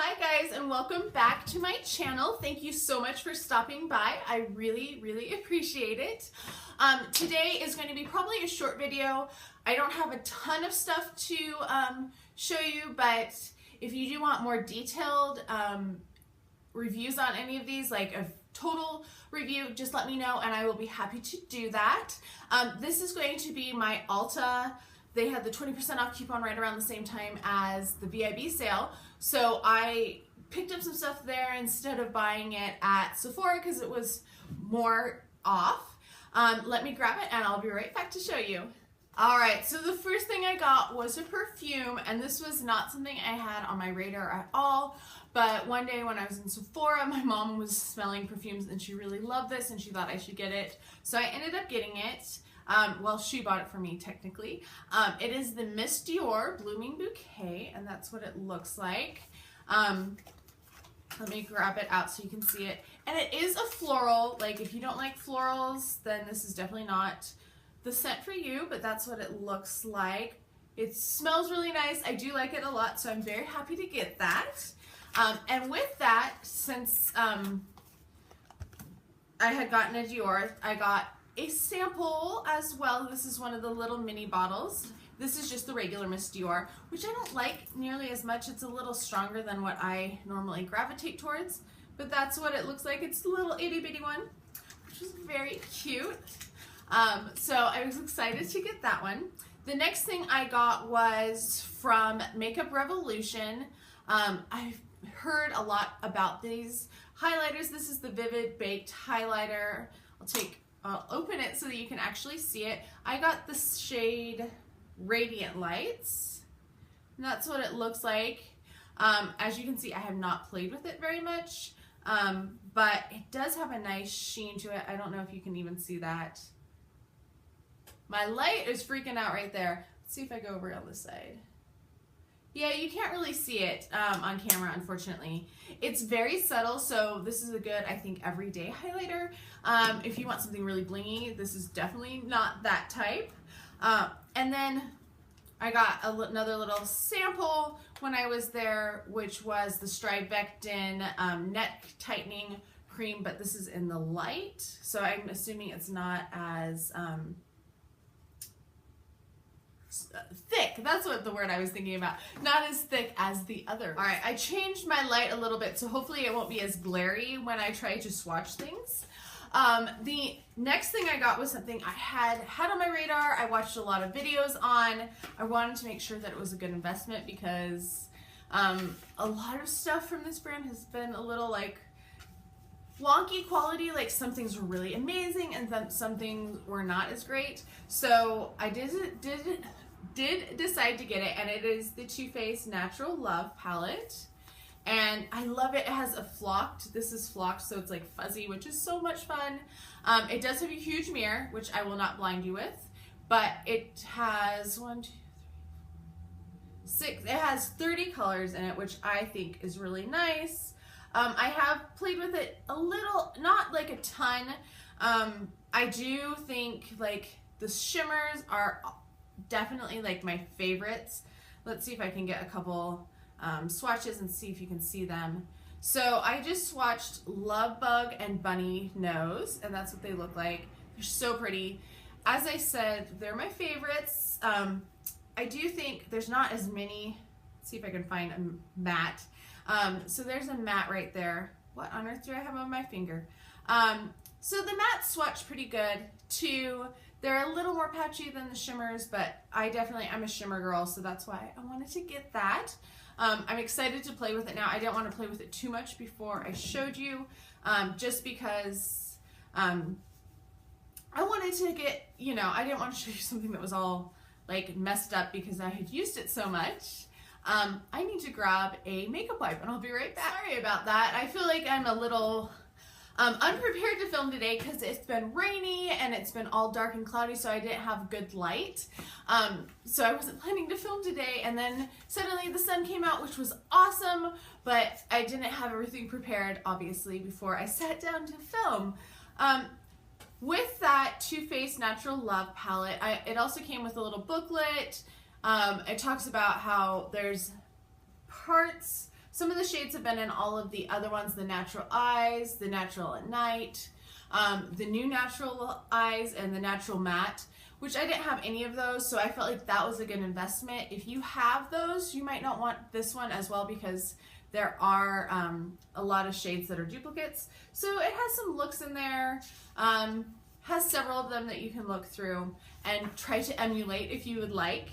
Hi guys, and welcome back to my channel. Thank you so much for stopping by. I really appreciate it. Today is going to be probably a short video. I don't have a ton of stuff to show you, but if you do want more detailed reviews on any of these, like a total review, just let me know and I will be happy to do that. This is going to be my Ulta. They had the 20% off coupon right around the same time as the VIB sale. So I picked up some stuff there instead of buying it at Sephora because it was more off. Let me grab it and I'll be right back to show you. Alright, so the first thing I got was a perfume, and this was not something I had on my radar at all. But one day when I was in Sephora, my mom was smelling perfumes and she really loved this and she thought I should get it. So I ended up getting it. Well, she bought it for me technically. It is the Miss Dior Blooming Bouquet, and that's what it looks like. Let me grab it out so you can see it. And it is a floral. Like, if you don't like florals, then this is definitely not the scent for you, but that's what it looks like. It smells really nice. I do like it a lot, so I'm very happy to get that. And with that, since I had gotten a Dior, I got a sample as well. This is one of the little mini bottles. This is just the regular Miss Dior, which I don't like nearly as much. It's a little stronger than what I normally gravitate towards, but that's what it looks like. It's the little itty bitty one, which is very cute. So I was excited to get that one. The next thing I got was from Makeup Revolution. I've heard a lot about these highlighters. This is the Vivid Baked Highlighter. I'll open it so that you can actually see it. I got the shade Radiant Lights, and that's what it looks like. As you can see, I have not played with it very much, but it does have a nice sheen to it. I don't know if you can even see that. My light is freaking out right there. Let's see if I go over on this side. Yeah, you can't really see it on camera, unfortunately. It's very subtle, so this is a good, I think, everyday highlighter. If you want something really blingy, this is definitely not that type. And then I got another little sample when I was there, which was the Strivectin Neck Tightening Cream, but this is in the light, so I'm assuming it's not as thick. That's what the word I was thinking about. Not as thick as the other. All right, I changed my light a little bit, so hopefully it won't be as glary when I try to swatch things. The next thing I got was something I had on my radar. I watched a lot of videos on. I wanted to make sure that it was a good investment because a lot of stuff from this brand has been a little like wonky quality. Like, some things were really amazing and then some things were not as great. So I did decide to get it, and it is the Too Faced Natural Love palette. And I love it. It has a flocked, this is flocked, so it's like fuzzy, which is so much fun. It does have a huge mirror, which I will not blind you with, but it has 1, 2, 3, 4, 6, it has 30 colors in it, which I think is really nice. I have played with it a little, not like a ton. I do think like the shimmers are definitely like my favorites. Let's see if I can get a couple swatches and see if you can see them. So I just swatched Love Bug and Bunny Nose, and that's what they look like. They're so pretty. As I said, they're my favorites. I do think there's not as many. Let's see if I can find a matte. So there's a matte right there. What on earth do I have on my finger? So the matte swatch pretty good too. They're a little more patchy than the shimmers, but I'm a shimmer girl, so that's why I wanted to get that. I'm excited to play with it now. I didn't want to play with it too much before I showed you, just because I wanted to get, I didn't want to show you something that was all like messed up because I had used it so much. I need to grab a makeup wipe and I'll be right back. Sorry about that. I feel like I'm a little unprepared to film today because it's been rainy and it's been all dark and cloudy, so I didn't have good light. So I wasn't planning to film today, and then suddenly the sun came out, which was awesome, but I didn't have everything prepared, obviously, before I sat down to film. With that Too Faced Natural Love palette, it also came with a little booklet. It talks about how there's parts Some of the shades have been in all of the other ones, the Natural Eyes, the Natural at Night, the new Natural Eyes, and the Natural Matte, which I didn't have any of those, so I felt like that was a good investment. If you have those, you might not want this one as well because there are a lot of shades that are duplicates. So it has some looks in there, has several of them that you can look through and try to emulate if you would like.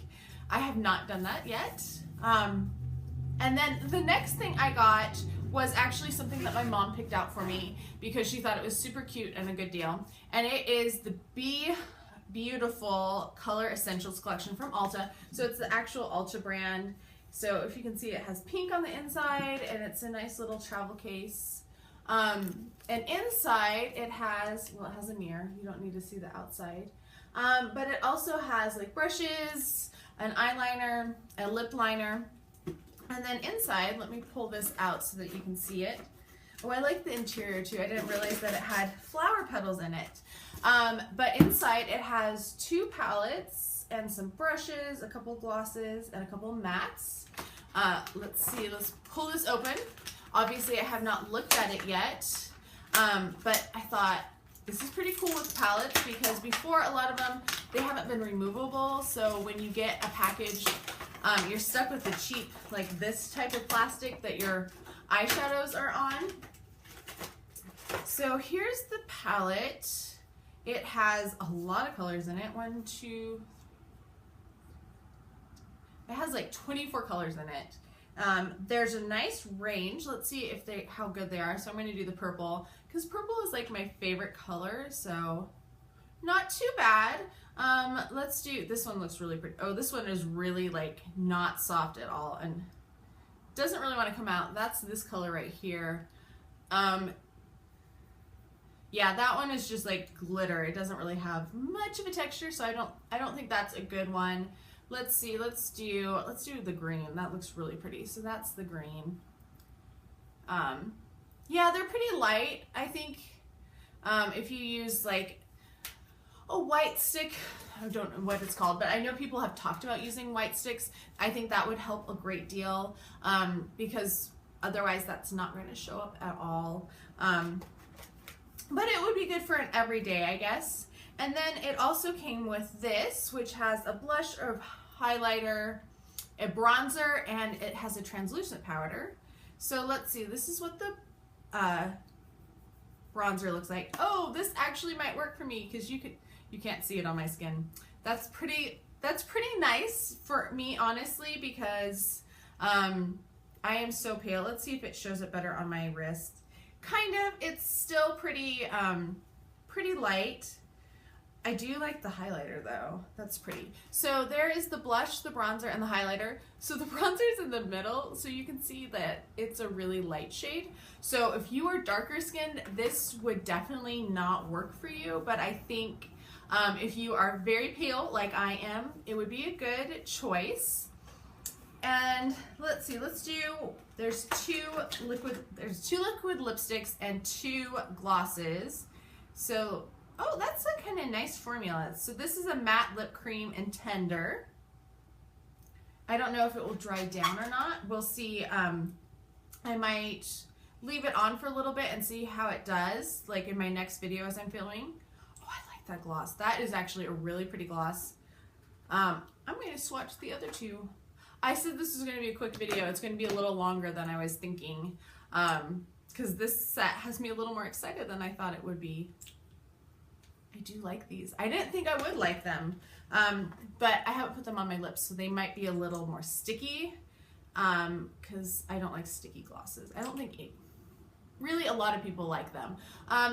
I have not done that yet. And then the next thing I got was actually something that my mom picked out for me because she thought it was super cute and a good deal. And it is the Be Beautiful Color Essentials collection from Ulta. So it's the actual Ulta brand. So if you can see, it has pink on the inside and it's a nice little travel case. And inside it has, well, it has a mirror. You don't need to see the outside. But it also has like brushes, an eyeliner, a lip liner. And then inside, let me pull this out so that you can see it. Oh, I like the interior too. I didn't realize that it had flower petals in it. But inside it has 2 palettes and some brushes, a couple glosses, and a couple mattes. Let's see, let's pull this open. Obviously I have not looked at it yet, but I thought this is pretty cool with palettes because before a lot of them, they haven't been removable. So when you get a package, you're stuck with the cheap, like this type of plastic that your eyeshadows are on. So here's the palette. It has a lot of colors in it. 1, 2, it has like 24 colors in it. There's a nice range. Let's see if how good they are. So I'm going to do the purple because purple is like my favorite color. So not too bad. Let's do, this one looks really pretty. Oh, this one is really like not soft at all and doesn't really want to come out. That's this color right here. Yeah, that one is just like glitter. It doesn't really have much of a texture, so I don't think that's a good one. Let's see, let's do the green. That looks really pretty. So that's the green. Yeah, they're pretty light. I think if you use like a white stick, I don't know what it's called, but I know people have talked about using white sticks. I think that would help a great deal because otherwise that's not going to show up at all. But it would be good for an everyday, I guess. And then it also came with this, which has a blush or highlighter, a bronzer, and it has a translucent powder. So let's see, this is what the bronzer looks like. Oh, this actually might work for me because you can't see it on my skin. That's pretty nice for me, honestly, because I am so pale. Let's see if it shows it better on my wrist. Kind of, it's still pretty light. I do like the highlighter though. That's pretty. So there is the blush, the bronzer, and the highlighter. So the bronzer is in the middle, so you can see that it's a really light shade. So if you are darker skinned, this would definitely not work for you, but I think if you are very pale like I am, it would be a good choice. And let's see, there's two liquid lipsticks and 2 glosses. So, oh, that's a kind of nice formula. So this is a matte lip cream and tender. I don't know if it will dry down or not. We'll see. I might leave it on for a little bit and see how it does, like in my next video as I'm filming. Oh, I like that gloss. That is actually a really pretty gloss. I'm going to swatch the other 2. I said this was going to be a quick video. It's going to be a little longer than I was thinking because this set has me a little more excited than I thought it would be. I do like these. I didn't think I would like them, but I haven't put them on my lips, so they might be a little more sticky because I don't like sticky glosses. I don't think really a lot of people like them.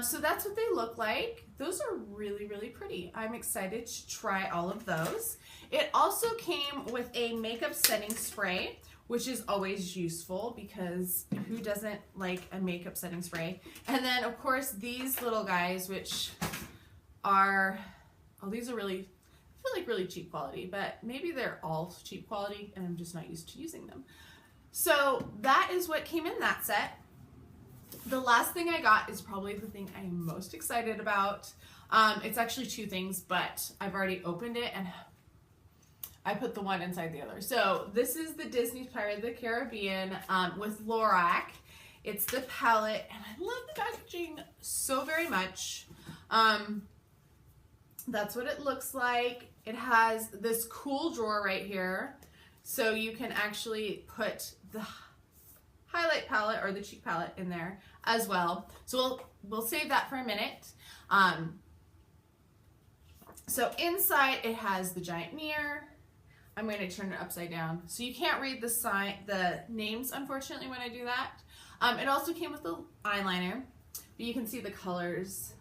So that's what they look like. Those are really, really pretty. I'm excited to try all of those. It also came with a makeup setting spray, which is always useful because who doesn't like a makeup setting spray? And then of course these little guys, which are, oh, these are really, I feel like really cheap quality, but maybe they're all cheap quality and I'm just not used to using them. So that is what came in that set. The last thing I got is probably the thing I'm most excited about. It's actually 2 things, but I've already opened it and I put the one inside the other. So this is the Disney Pirates of the Caribbean with Lorac. It's the palette, and I love the packaging so very much. That's what it looks like. It has this cool drawer right here, so you can actually put the highlight palette or the cheek palette in there as well. So we'll save that for a minute. So inside it has the giant mirror. I'm going to turn it upside down, so you can't read the names, unfortunately, when I do that. It also came with the eyeliner, but you can see the colors.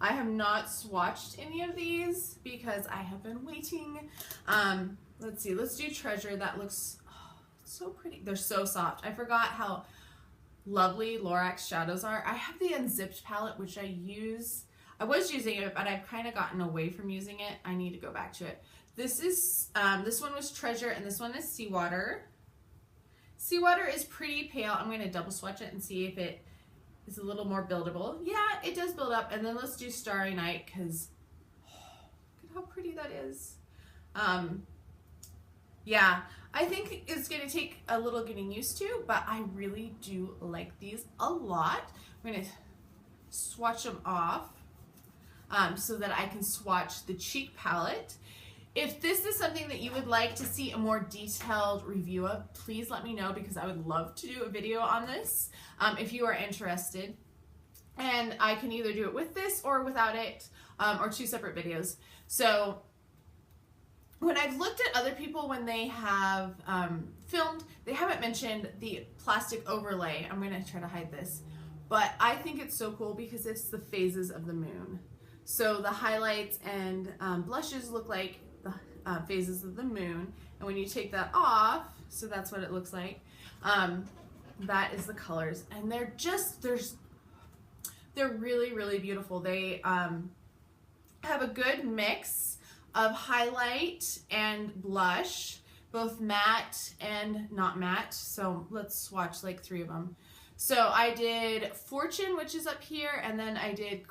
I have not swatched any of these because I have been waiting. Let's see, let's do Treasure. That looks so pretty. They're so soft. I forgot how lovely Lorac's shadows are. I have the unzipped palette, which I was using it, but I've kind of gotten away from using it. I need to go back to it. This one was Treasure, and this one is Seawater. Seawater is pretty pale. I'm going to double swatch it and see if it is a little more buildable. Yeah, it does build up. And then let's do Starry Night, because look at how pretty that is. Yeah, I think it's going to take a little getting used to, but I really do like these a lot. I'm going to swatch them off so that I can swatch the cheek palette. If this is something that you would like to see a more detailed review of, please let me know, because I would love to do a video on this if you are interested. And I can either do it with this or without it, or two separate videos. So when I've looked at other people when they have filmed, they haven't mentioned the plastic overlay. I'm going to try to hide this. But I think it's so cool because it's the phases of the moon. So the highlights and blushes look like the phases of the moon, and when you take that off, so that's what it looks like, that is the colors, and they're really, really beautiful. They have a good mix of highlight and blush, both matte and not matte. So let's swatch like 3 of them. So I did Fortune, which is up here, and then I did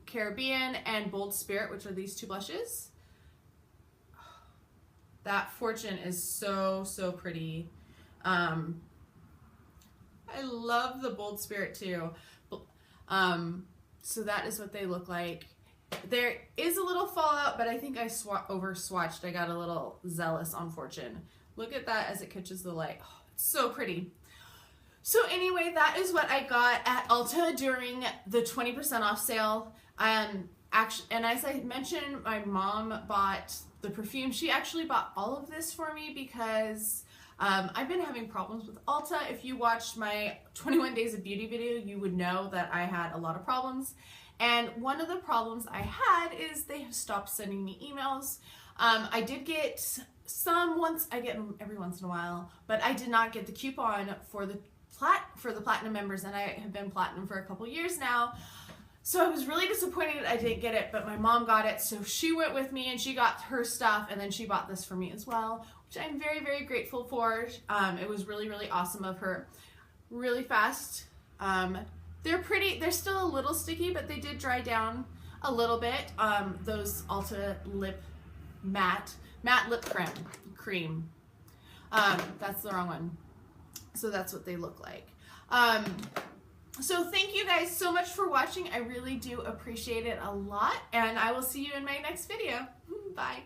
Caribbean and Bold Spirit, which are these 2 blushes. That Fortune is so, so pretty. I love the Bold Spirit too. So that is what they look like. There is a little fallout, but I think I over swatched. I got a little zealous on Fortune. Look at that as it catches the light. Oh, it's so pretty. So anyway, that is what I got at Ulta during the 20% off sale. Actually, and as I mentioned, my mom bought the perfume. She actually bought all of this for me because I've been having problems with Ulta. If you watched my 21 Days of Beauty video, you would know that I had a lot of problems. And one of the problems I had is they have stopped sending me emails. I did get some I get them every once in a while, but I did not get the coupon for the platinum members, and I have been platinum for a couple years now. So I was really disappointed I didn't get it, but my mom got it, so she went with me and she got her stuff, and then she bought this for me as well, which I'm very, very grateful for. It was really, really awesome of her. Really fast. They're still a little sticky, but they did dry down a little bit. Those Ulta matte lip cream. That's the wrong one. So that's what they look like. So thank you guys so much for watching. I really do appreciate it a lot, and I will see you in my next video. Bye.